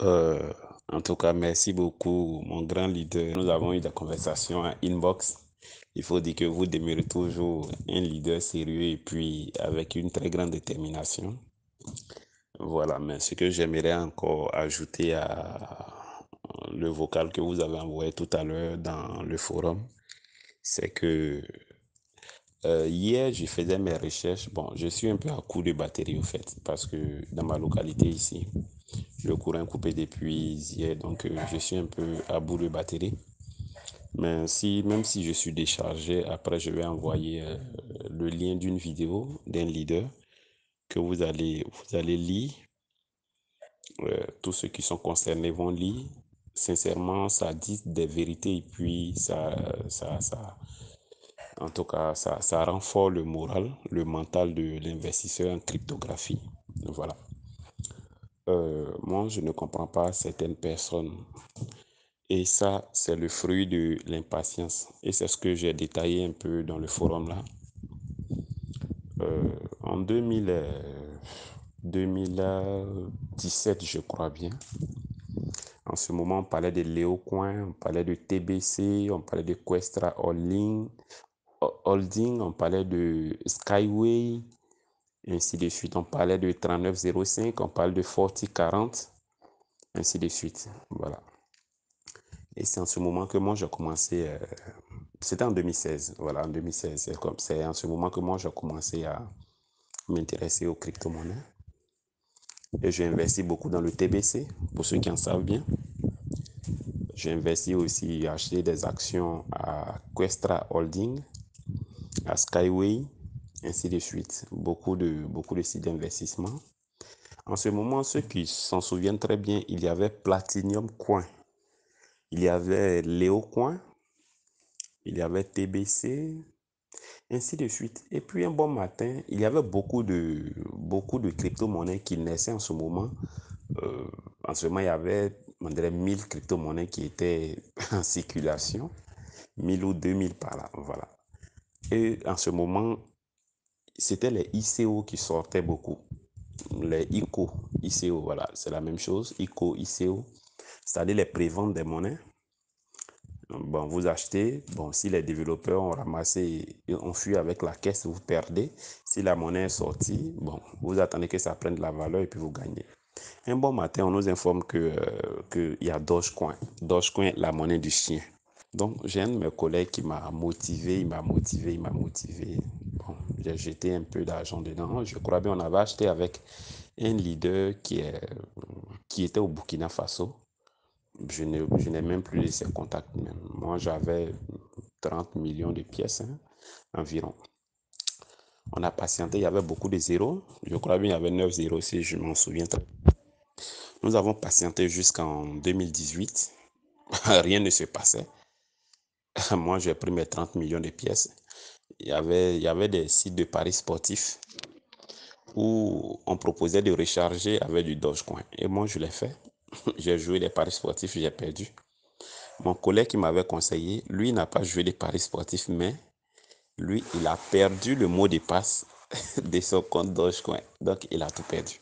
Euh, En tout cas, merci beaucoup, mon grand leader. Nous avons eu des conversations à inbox. Il faut dire que vous demeurez toujours un leader sérieux et puis avec une très grande détermination. Voilà, mais ce que j'aimerais encore ajouter à le vocal que vous avez envoyé tout à l'heure dans le forum, c'est que hier, je faisais mes recherches. Bon, je suis un peu à court de batterie au fait, parce que dans ma localité ici, le courant est coupé depuis hier, donc je suis un peu à bout de batterie. Mais si, même si je suis déchargé, après je vais envoyer le lien d'une vidéo d'un leader que vous allez lire. Tous ceux qui sont concernés vont lire. Sincèrement, ça dit des vérités et puis en tout cas, ça renforce le moral, le mental de l'investisseur en cryptographie. Voilà. Moi, je ne comprends pas certaines personnes. Et ça, c'est le fruit de l'impatience. Et c'est ce que j'ai détaillé un peu dans le forum là. En 2017, je crois bien. En ce moment, on parlait de Léocoin, on parlait de TBC, on parlait de Questra Holding, on parlait de Skyway, et ainsi de suite. On parlait de 3905, on parle de 4040, ainsi de suite. Voilà. Et c'est en ce moment que moi, j'ai commencé. C'était en 2016. Voilà, en 2016. C'est en ce moment que moi, j'ai commencé à m'intéresser aux crypto-monnaies. Et j'ai investi beaucoup dans le TBC, pour ceux qui en savent bien. J'ai investi aussi, acheté des actions à Questra Holding, à Skyway, ainsi de suite. Beaucoup de sites d'investissement. En ce moment, ceux qui s'en souviennent très bien, il y avait Platinum Coin, il y avait Léo Coin, il y avait TBC, ainsi de suite. Et puis un bon matin, il y avait beaucoup de crypto-monnaies qui naissaient en ce moment. En ce moment, il y avait, on dirait, 1000 crypto-monnaies qui étaient en circulation, 1000 ou 2000 par là, voilà. Et en ce moment, c'était les ICO qui sortaient beaucoup. Les ICO, voilà, c'est la même chose, ICO, c'est-à-dire les préventes des monnaies. Bon, vous achetez, bon, si les développeurs ont ramassé et ont fui avec la caisse, vous perdez. Si la monnaie est sortie, bon, vous attendez que ça prenne de la valeur et puis vous gagnez. Un bon matin, on nous informe qu'il y a Dogecoin. Dogecoin, la monnaie du chien. Donc, j'ai un de mes collègues qui m'a motivé, il m'a motivé. Bon, j'ai jeté un peu d'argent dedans. Je crois bien on avait acheté avec un leader qui était au Burkina Faso. Je n'ai même plus ses contacts. Même. Moi, j'avais 30 millions de pièces environ. On a patienté, il y avait beaucoup de zéros. Je crois bien il y avait 9 zéros si je m'en souviens très bien. Nous avons patienté jusqu'en 2018. Rien ne se passait. Moi, j'ai pris mes 30 millions de pièces. Il y avait des sites de paris sportifs où on proposait de recharger avec du Dogecoin. Et moi, je l'ai fait. J'ai joué les paris sportifs, j'ai perdu. Mon collègue qui m'avait conseillé, lui n'a pas joué les paris sportifs, mais lui, il a perdu le mot de passe de son compte Dogecoin. Donc, il a tout perdu.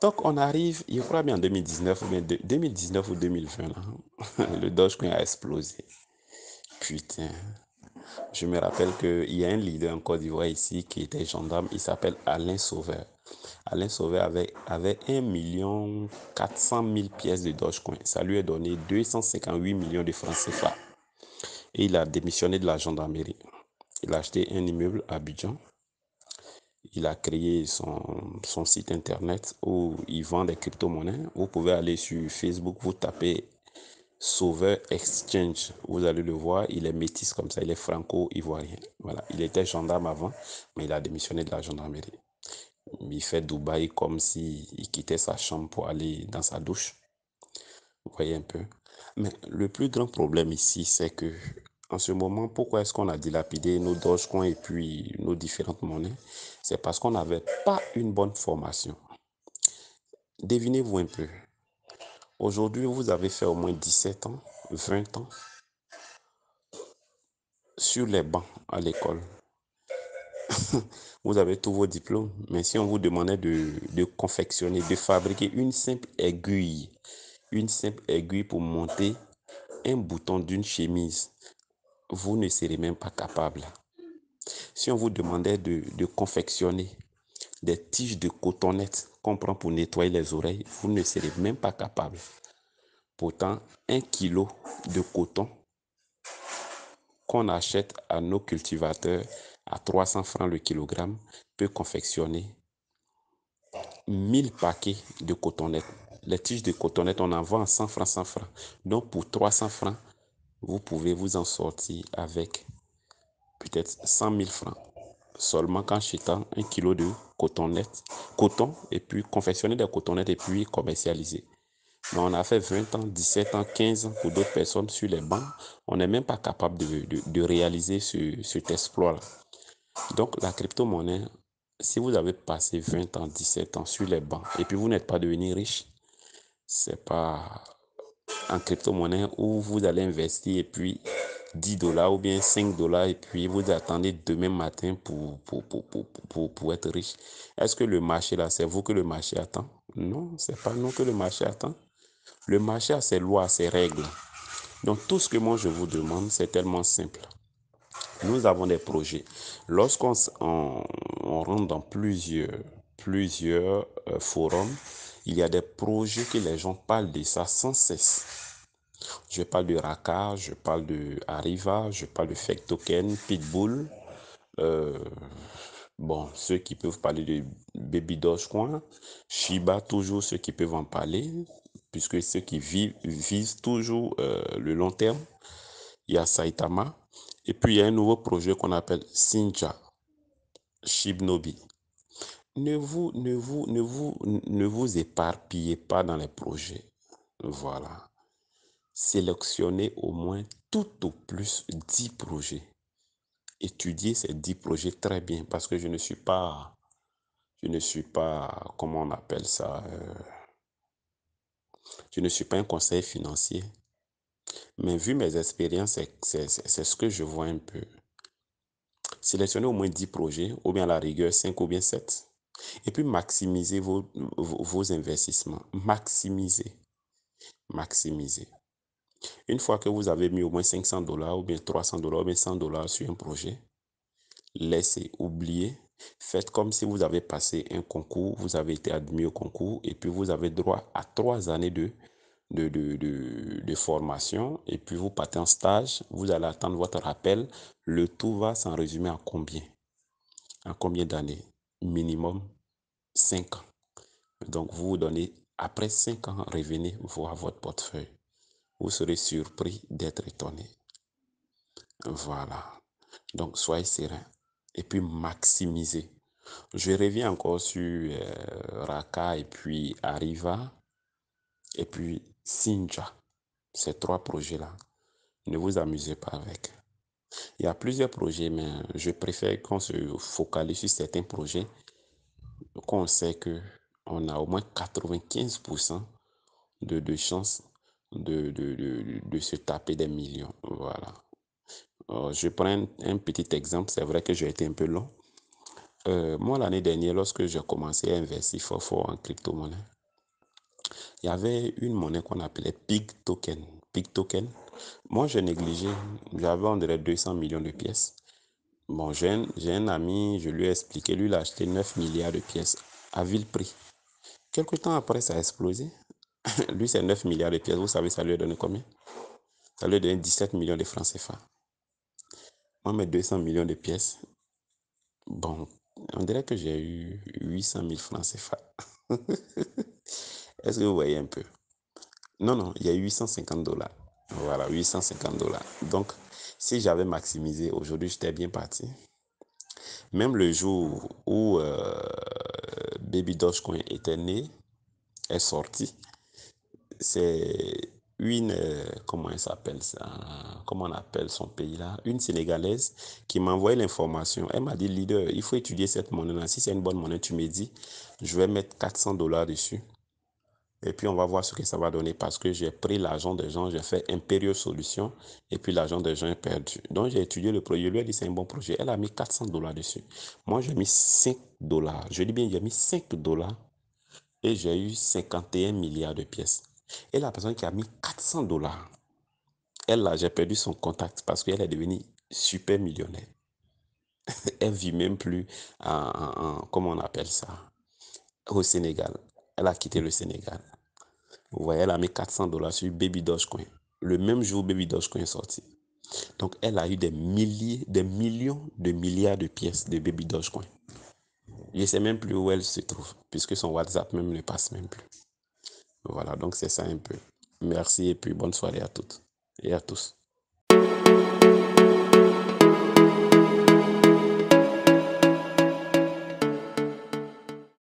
Donc, on arrive, je crois bien en 2019 ou 2020, là, le Dogecoin a explosé. Putain. Je me rappelle qu'il y a un leader en Côte d'Ivoire ici qui était gendarme, il s'appelle Alain Sauveur. Alain Sauveur avait 1 400 000 pièces de Dogecoin. Ça lui a donné 258 millions de francs CFA. Et il a démissionné de la gendarmerie. Il a acheté un immeuble à Abidjan. Il a créé son site internet où il vend des crypto-monnaies. Vous pouvez aller sur Facebook, vous tapez Sauveur Exchange. Vous allez le voir, il est métis comme ça, il est franco-ivoirien. Voilà, il était gendarme avant, mais il a démissionné de la gendarmerie. Il fait Dubaï comme s'il quittait sa chambre pour aller dans sa douche. Vous voyez un peu. Mais le plus grand problème ici, c'est que en ce moment, pourquoi est-ce qu'on a dilapidé nos Dogecoin et puis nos différentes monnaies? C'est parce qu'on n'avait pas une bonne formation. Devinez-vous un peu. Aujourd'hui, vous avez fait au moins 17 ans, 20 ans sur les bancs à l'école. vous avez tous vos diplômes. Mais si on vous demandait de confectionner, de fabriquer une simple aiguille pour monter un bouton d'une chemise, vous ne serez même pas capable. Si on vous demandait de confectionner des tiges de cotonnette qu'on prend pour nettoyer les oreilles, vous ne serez même pas capable. Pourtant, 1 kilo de coton qu'on achète à nos cultivateurs à 300 francs le kilogramme peut confectionner 1000 paquets de cotonnettes. Les tiges de cotonnettes, on en vend à 100 francs, 100 francs. Donc, pour 300 francs, vous pouvez vous en sortir avec peut-être 100 000 francs. Seulement qu'en achetant 1 kilo de coton, et puis confectionner des cotonnettes et puis commercialiser. Mais on a fait 20 ans, 17 ans, 15 ans pour d'autres personnes sur les bancs. On n'est même pas capable de réaliser cet exploit-là. Donc, la crypto-monnaie, si vous avez passé 20 ans, 17 ans sur les bancs et puis vous n'êtes pas devenu riche, c'est pas en crypto-monnaie où vous allez investir et puis 10 dollars ou bien 5 dollars et puis vous attendez demain matin pour être riche. Est-ce que le marché là, c'est vous que le marché attend? Non, c'est pas nous que le marché attend. Le marché a ses lois, ses règles. Donc tout ce que moi je vous demande, c'est tellement simple. Nous avons des projets. Lorsqu'on rentre dans plusieurs forums, il y a des projets que les gens parlent de ça sans cesse. Je parle de Raka, je parle de Arriva, je parle de Fake Token, Pitbull. Bon, ceux qui peuvent parler de Baby Dogecoin, Shiba, toujours ceux qui peuvent en parler, puisque ceux qui visent toujours le long terme. Il y a Saitama. Et puis, il y a un nouveau projet qu'on appelle Sinja, Shibnobi. Ne vous éparpillez pas dans les projets. Voilà. Sélectionnez au moins tout au plus 10 projets. Étudiez ces 10 projets très bien parce que je ne suis pas, comment on appelle ça, je ne suis pas un conseiller financier. Mais vu mes expériences, c'est ce que je vois un peu. Sélectionnez au moins 10 projets, ou bien à la rigueur 5 ou bien 7. Et puis maximisez vos investissements. Maximisez. Une fois que vous avez mis au moins 500 dollars, ou bien 300 dollars, ou bien 100 dollars sur un projet, laissez, oubliez. Faites comme si vous avez passé un concours, vous avez été admis au concours, et puis vous avez droit à 3 années de formation, et puis vous partez en stage, vous allez attendre votre rappel. Le tout va s'en résumer à combien? En combien d'années? Minimum 5 ans. Donc, vous vous donnez, après 5 ans, revenez voir votre portefeuille. Vous serez surpris d'être étonné. Voilà. Donc, soyez serein. Et puis, maximisez. Je reviens encore sur Raka et puis Arriva et puis Sinja. Ces 3 projets-là. Ne vous amusez pas avec. Il y a plusieurs projets, mais je préfère qu'on se focalise sur certains projets qu'on sait que on a au moins 95% de chances de se taper des millions. Voilà. Je prends un petit exemple. C'est vrai que j'ai été un peu long. Moi, l'année dernière, lorsque j'ai commencé à investir fort en crypto-monnaie, il y avait une monnaie qu'on appelait Pig Token. Pig Token. Moi, j'ai négligé. J'avais, on dirait, 200 millions de pièces. Bon, j'ai un ami, je lui ai expliqué. Lui, il a acheté 9 milliards de pièces à vil prix. Quelque temps après, ça a explosé. Lui, c'est 9 milliards de pièces. Vous savez, ça lui a donné combien? Ça lui a donné 17 millions de francs CFA. Moi, mes 200 millions de pièces, bon, on dirait que j'ai eu 800 000 francs CFA. Est-ce que vous voyez un peu? Non, non, il y a 850 dollars. Voilà, 850 dollars. Donc, si j'avais maximisé, aujourd'hui, j'étais bien parti. Même le jour où Baby Dogecoin était né, est sorti, c'est une, comment elle s'appelle ça, comment on appelle son pays là, une Sénégalaise qui m'a envoyé l'information. Elle m'a dit, leader, il faut étudier cette monnaie là. Si c'est une bonne monnaie, tu me dis, je vais mettre 400 dollars dessus. Et puis, on va voir ce que ça va donner parce que j'ai pris l'argent des gens, j'ai fait Impérieux Solutions et puis l'argent des gens est perdu. Donc, j'ai étudié le projet. Je lui ai dit, c'est un bon projet. Elle a mis $400 dessus. Moi, j'ai mis $5. Je dis bien, j'ai mis $5 et j'ai eu 51 milliards de pièces. Et la personne qui a mis $400, elle, là, j'ai perdu son contact parce qu'elle est devenue super millionnaire. Elle vit même plus comment on appelle ça, au Sénégal. Elle a quitté le Sénégal. Vous voyez, elle a mis $400 sur Baby Dogecoin. Le même jour, Baby Dogecoin est sorti. Donc, elle a eu des milliers, des millions de milliards de pièces de Baby Dogecoin. Je ne sais même plus où elle se trouve, puisque son WhatsApp même ne passe même plus. Voilà, donc c'est ça un peu. Merci et puis bonne soirée à toutes et à tous.